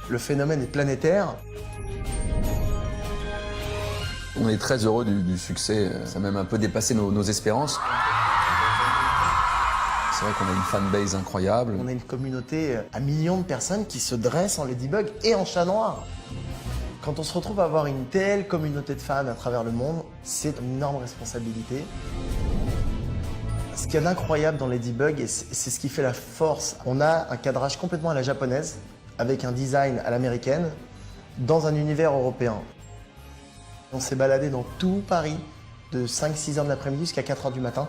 Le phénomène est planétaire. On est très heureux du succès, ça a même un peu dépassé nos espérances. C'est vrai qu'on a une fanbase incroyable. On a une communauté à millions de personnes qui se dressent en Ladybug et en Chat Noir. Quand on se retrouve à avoir une telle communauté de fans à travers le monde, c'est une énorme responsabilité. Ce qu'il y a d'incroyable dans Ladybug, et c'est ce qui fait la force, on a un cadrage complètement à la japonaise, avec un design à l'américaine, dans un univers européen. On s'est baladé dans tout Paris, de 5-6 heures de l'après-midi jusqu'à 4 heures du matin,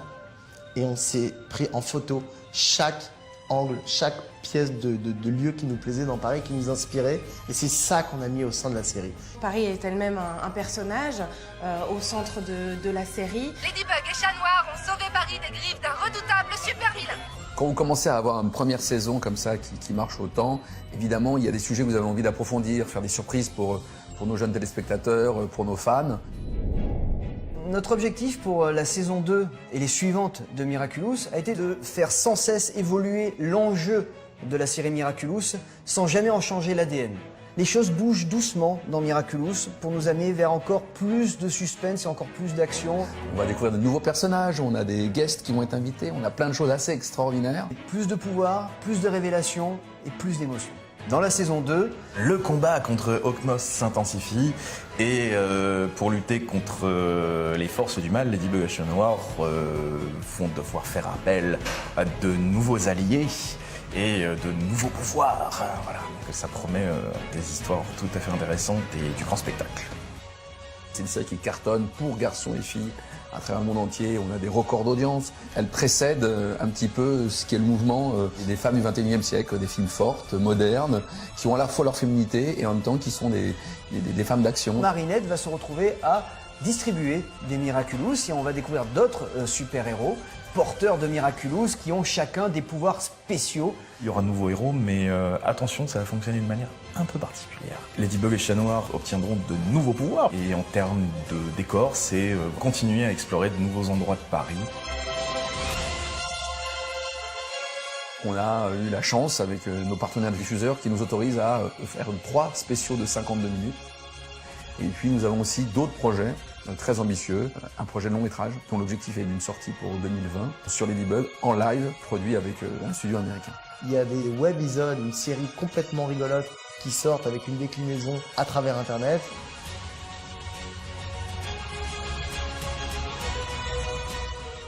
et on s'est pris en photo chaque angle, chaque pièce de lieu qui nous plaisait dans Paris, qui nous inspirait, et c'est ça qu'on a mis au sein de la série. Paris est elle-même un personnage au centre de la série. Ladybug et Chat Noir ont sauvé Paris des griffes d'un redoutable super-vilain. Quand vous commencez à avoir une première saison comme ça qui marche autant, évidemment, il y a des sujets que vous avez envie d'approfondir, faire des surprises pour nos jeunes téléspectateurs, pour nos fans. Notre objectif pour la saison 2 et les suivantes de Miraculous a été de faire sans cesse évoluer l'enjeu de la série Miraculous sans jamais en changer l'ADN. Les choses bougent doucement dans Miraculous pour nous amener vers encore plus de suspense et encore plus d'action. On va découvrir de nouveaux personnages, on a des guests qui vont être invités, on a plein de choses assez extraordinaires. Plus de pouvoir, plus de révélations et plus d'émotions. Dans la saison 2, le combat contre Oknos s'intensifie et pour lutter contre les forces du mal, Ladybug et Chat Noir vont devoir faire appel à de nouveaux alliés et de nouveaux pouvoirs. Voilà. Donc ça promet des histoires tout à fait intéressantes et du grand spectacle. C'est une série qui cartonne pour garçons et filles à travers le monde entier. On a des records d'audience. Elle précède un petit peu ce qui est le mouvement des femmes du XXIe siècle, des filles fortes, modernes, qui ont à la fois leur féminité et en même temps qui sont des femmes d'action. Marinette va se retrouver à distribuer des Miraculous et on va découvrir d'autres super-héros porteurs de Miraculous qui ont chacun des pouvoirs spéciaux. Il y aura de nouveaux héros, mais attention, ça va fonctionner d'une manière un peu particulière. Ladybug et Chat Noir obtiendront de nouveaux pouvoirs. Et en termes de décor, c'est continuer à explorer de nouveaux endroits de Paris. On a eu la chance avec nos partenaires diffuseurs qui nous autorisent à faire 3 spéciaux de 52 minutes. Et puis nous avons aussi d'autres projets très ambitieux, un projet de long métrage dont l'objectif est d'une sortie pour 2020 sur Ladybug en live produit avec un studio américain. Il y a des webisodes, une série complètement rigolote qui sortent avec une déclinaison à travers Internet.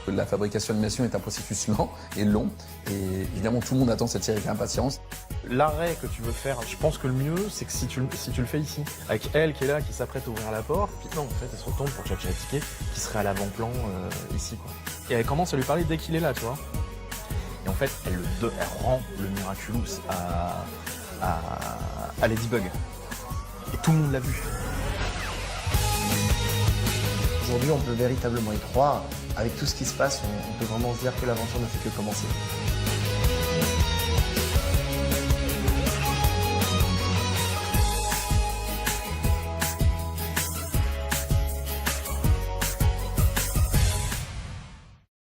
La fabrication d'animation est un processus lent et long et évidemment tout le monde attend cette série avec impatience. L'arrêt que tu veux faire, je pense que le mieux c'est que si tu le fais ici, avec elle qui est là, qui s'apprête à ouvrir la porte, puis non en fait elle se retourne pour Tchatchatiké qui serait à l'avant-plan ici quoi. Et elle commence à lui parler dès qu'il est là, tu vois. Et en fait elle rend le Miraculous à Ladybug. Et tout le monde l'a vu. Aujourd'hui, on peut véritablement y croire. Avec tout ce qui se passe, on peut vraiment se dire que l'aventure ne fait que commencer.